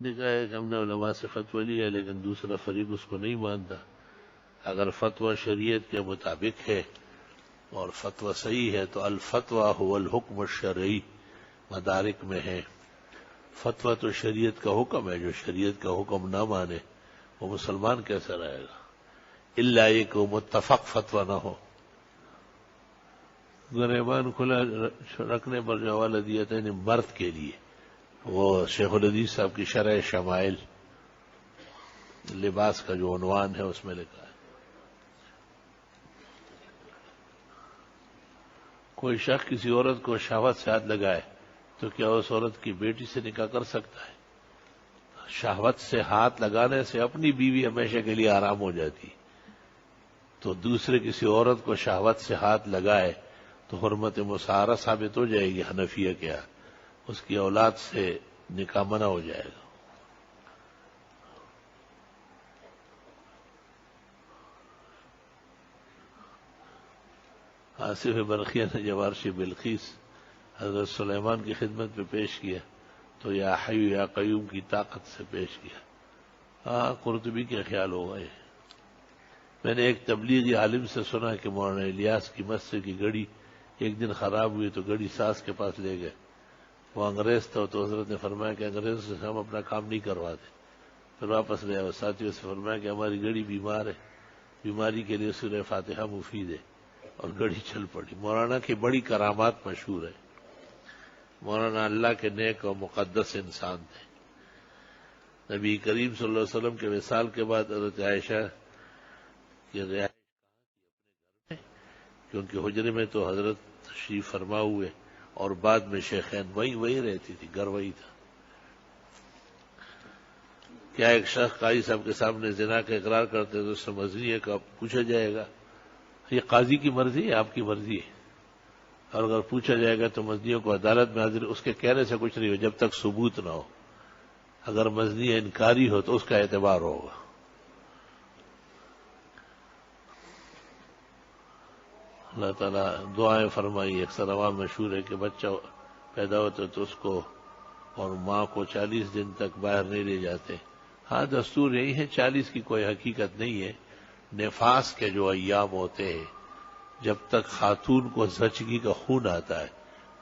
دیکھا ہے کہ ہم نے علماء سے فتویٰ لیا ہے لیکن دوسرا فریق اس کو نہیں مانتا. اگر فتویٰ شریعت کے مطابق ہے اور فتویٰ صحیح ہے تو الفتویٰ هو الحکم الشرعی مدارک میں ہے. فتویٰ تو شریعت کا حکم ہے، جو شریعت کا حکم نہ مانے وہ مسلمان کیسا رہے گا؟ الا یہ کہ وہ متفق فتویٰ نہ ہو. گریبان کھلا رکھنے پر جو حوالہ دیا تھا یعنی مرد کے لیے، وہ شیخ الحدیث صاحب کی شرح شمائل لباس کا جو عنوان ہے اس میں لکھا ہے. کوئی شخص کسی عورت کو شہوت سے ہاتھ لگائے تو کیا اس عورت کی بیٹی سے نکاح کر سکتا ہے؟ شہوت سے ہاتھ لگانے سے اپنی بیوی ہمیشہ کے لیے آرام ہو جاتی، تو دوسرے کسی عورت کو شہوت سے ہاتھ لگائے تو حرمت مسارہ ثابت ہو جائے گی. حنفیہ کیا اس کی اولاد سے نکاح منع ہو جائے گا. آصف برقیہ نے جب عرش بلقیس حضرت سلیمان کی خدمت میں پیش کیا تو یا حی یا قیوم کی طاقت سے پیش کیا. قرطبی کے خیال ہوگا یہ. میں نے ایک تبلیغی عالم سے سنا کہ مولانا الیاس کی مسجد کی گھڑی ایک دن خراب ہوئی تو گھڑی ساز کے پاس لے گئے. وہ انگریز تھا تو حضرت نے فرمایا کہ انگریز سے ہم اپنا کام نہیں کرواتے. پھر واپس لے آئے. ساتھیوں سے فرمایا کہ ہماری گھڑی بیمار ہے، بیماری کے لیے سورہ فاتحہ مفید ہے، اور گھڑی چل پڑی. مولانا کی بڑی کرامات مشہور ہے. مولانا اللہ کے نیک اور مقدس انسان تھے. نبی کریم صلی اللہ علیہ وسلم کے وصال کے بعد حضرت عائشہ کی رہائش اپنے گھر میں، کیونکہ حجرے میں تو حضرت تشریف فرما ہوئے اور بعد میں شیخین وہی رہتی تھی، گھر وہی تھا. کیا ایک شخص قاضی صاحب کے سامنے زنا کا اقرار کرتے تو اس سے مزنی ہے کا پوچھا جائے گا؟ یہ قاضی کی مرضی ہے، آپ کی مرضی ہے. اور اگر پوچھا جائے گا تو مزنیوں کو عدالت میں حاضر اس کے کہنے سے کچھ نہیں ہو جب تک ثبوت نہ ہو. اگر مزنی انکاری ہو تو اس کا اعتبار ہوگا. اللہ تعالیٰ دعائیں فرمائی. اکثر عوام مشہور ہے کہ بچہ پیدا ہوتا تو اس کو اور ماں کو 40 دن تک باہر نہیں لے جاتے. ہاں دستور یہی ہے، 40 کی کوئی حقیقت نہیں ہے. نفاس کے جو ایام ہوتے ہیں جب تک خاتون کو زچگی کا خون آتا ہے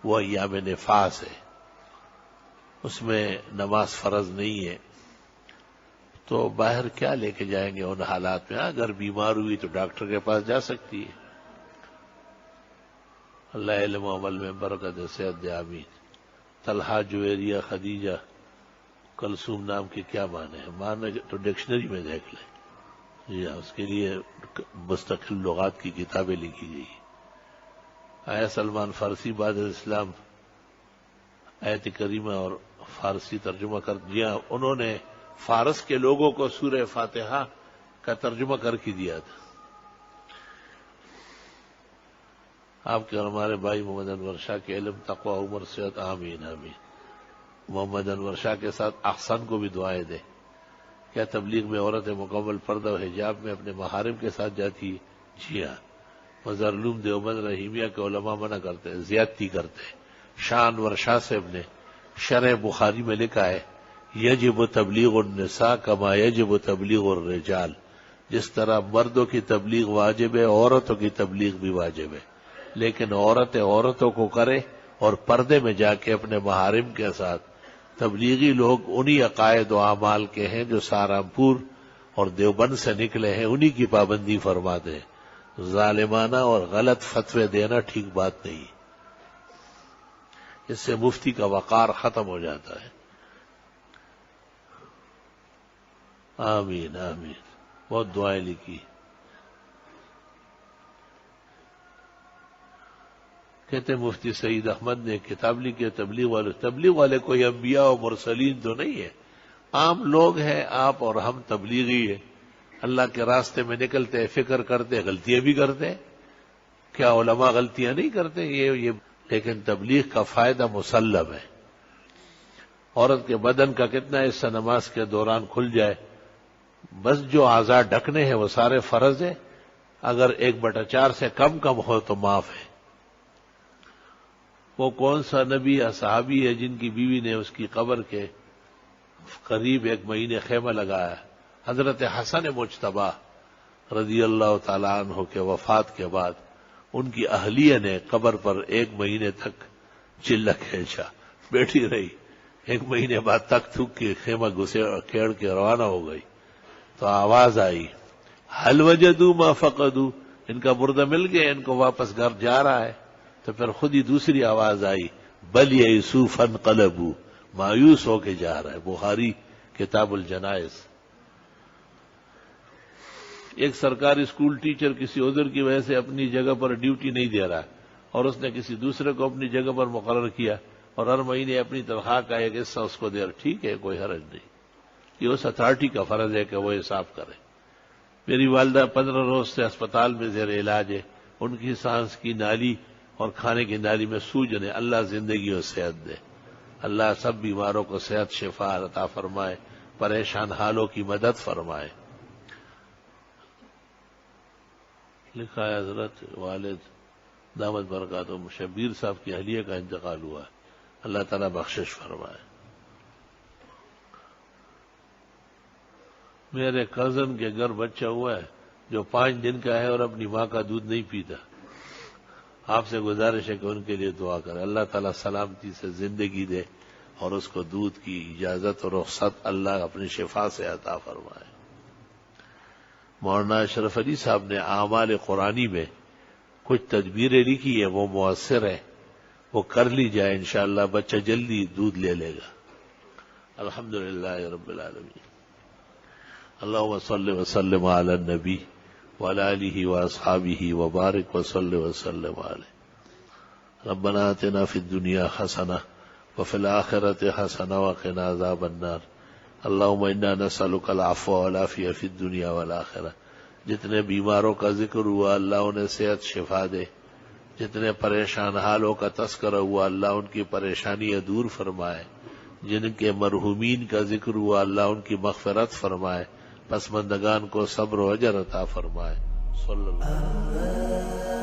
وہ ایام نفاس ہے، اس میں نماز فرض نہیں ہے. تو باہر کیا لے کے جائیں گے ان حالات میں؟ اگر بیمار ہوئی تو ڈاکٹر کے پاس جا سکتی ہے. اللہ علم و عمل میں برکت صحت دے، آمین. طلحہ، جویریہ، خدیجہ، کلثوم نام کے کیا معنی ہیں؟ معنی تو ڈکشنری میں دیکھ لیں. جی ہاں، اس کے لیے مستقل لغات کی کتابیں لکھی گئی. آیا سلمان فارسی بعد اسلام آیت کریمہ اور فارسی ترجمہ کر دیا. انہوں نے فارس کے لوگوں کو سورہ فاتحہ کا ترجمہ کر کے دیا تھا. آپ کے اور ہمارے بھائی محمد انور شاہ کے علم، تقوی، عمر، صحت، آمین آمین. محمد انور شاہ کے ساتھ احسن کو بھی دعائیں دیں. کیا تبلیغ میں عورتیں مکمل پردہ و حجاب میں اپنے محارم کے ساتھ جاتی ہے؟ جی ہاں. مظہرالعلوم دیوبند رحیمیہ کے علماء منع کرتے ہیں، زیادتی کرتے ہیں. شاہ انور شاہ صاحب نے شرح بخاری میں لکھا ہے یجب تبلیغ النساء کما یجب تبلیغ الرجال. جس طرح مردوں کی تبلیغ واجب ہے عورتوں کی تبلیغ بھی واجب ہے، لیکن عورتیں عورتوں کو کرے اور پردے میں جا کے اپنے محارم کے ساتھ. تبلیغی لوگ انہی عقائد و اعمال کے ہیں جو سہارنپور اور دیوبند سے نکلے ہیں، انہی کی پابندی فرماتے ہیں. ظالمانہ اور غلط فتوے دینا ٹھیک بات نہیں. اس سے مفتی کا وقار ختم ہو جاتا ہے. آمین آمین. بہت دعائیں لکھی. کہتے ہیں مفتی سعید احمد نے ایک کتاب لکھی ہے تبلیغ والے کوئی انبیاء و مرسلین تو نہیں ہے، عام لوگ ہیں. آپ اور ہم تبلیغی ہیں، اللہ کے راستے میں نکلتے ہیں، فکر کرتے، غلطیاں بھی کرتے. کیا علماء غلطیاں نہیں کرتے؟ یہ لیکن تبلیغ کا فائدہ مسلم ہے. عورت کے بدن کا کتنا حصہ نماز کے دوران کھل جائے، بس جو اعضاء ڈھکنے ہیں وہ سارے فرض ہیں. اگر 1/4 سے کم ہو تو معاف ہے. وہ کون سا نبی یا صحابی ہے جن کی بیوی نے اس کی قبر کے قریب 1 مہینے خیمہ لگایا. حضرت حسن مجتبی رضی اللہ تعالیٰ عنہ کے وفات کے بعد ان کی اہلیہ نے قبر پر 1 مہینے تک چلہ کھینچا، بیٹھی رہی. 1 مہینے بعد تک تھک کے خیمہ کھیڑ کے روانہ ہو گئی تو آواز آئی، حل وجدوا ما فقدوا، ان کا مردہ مل گیا، ان کو واپس گھر جا رہا ہے. تو پھر خود ہی دوسری آواز آئی، بل یئسوا فانقلبوا، مایوس ہو کے جا رہا ہے. بخاری کتاب الجنائز. ایک سرکاری اسکول ٹیچر کسی عذر کی وجہ سے اپنی جگہ پر ڈیوٹی نہیں دے رہا اور اس نے کسی دوسرے کو اپنی جگہ پر مقرر کیا اور ہر مہینے اپنی تنخواہ کا ایک حصہ اس کو دے رہا. ٹھیک ہے، کوئی حرج نہیں، یہ اس اتھارٹی کا فرض ہے کہ وہ حساب کرے. میری والدہ 15 روز سے اسپتال میں زیر علاج ہے. ان کی سانس کی نالی اور کھانے کی نالی میں سوجن ہے. اللہ زندگی اور صحت دے. اللہ سب بیماروں کو صحت شفا عطا فرمائے، پریشان حالوں کی مدد فرمائے. لکھا ہے حضرت والد دامت برکاتہم شبیر صاحب کی اہلیہ کا انتقال ہوا ہے. اللہ تعالیٰ بخشش فرمائے. میرے کزن کے گھر بچہ ہوا ہے جو 5 دن کا ہے اور اپنی ماں کا دودھ نہیں پیتا. آپ سے گزارش ہے کہ ان کے لیے دعا کریں. اللہ تعالیٰ سلامتی سے زندگی دے اور اس کو دودھ کی اجازت اور رخصت اللہ اپنی شفا سے عطا فرمائے. مولانا اشرف علی صاحب نے اعمال قرآنی میں کچھ تدبیریں لکھی ہیں، وہ مؤثر ہیں، وہ کر لی جائے انشاءاللہ بچہ جلدی دودھ لے لے گا. الحمدللہ رب العالمین. اللہم صل وسلم علی النبی وعلی آلہ واصحابہ وبارک وصل وسلم علیہ. ربنا آتنا فی الدنیا حسنہ وفی الآخرۃ حسنہ وقنا عذاب النار. اللہم انا نسألک العفو والعافیہ فی الدنیا والآخرہ. جتنے بیماروں کا ذکر ہوا اللہ انہیں صحت شفا دے. جتنے پریشان حالوں کا تذکرہ ہوا اللہ ان کی پریشانیاں دور فرمائے. جن کے مرحومین کا ذکر ہوا اللہ ان کی مغفرت فرمائے. پسماندگان کو صبر و اجر عطا فرمائے. صلی اللہ علیہ وسلم.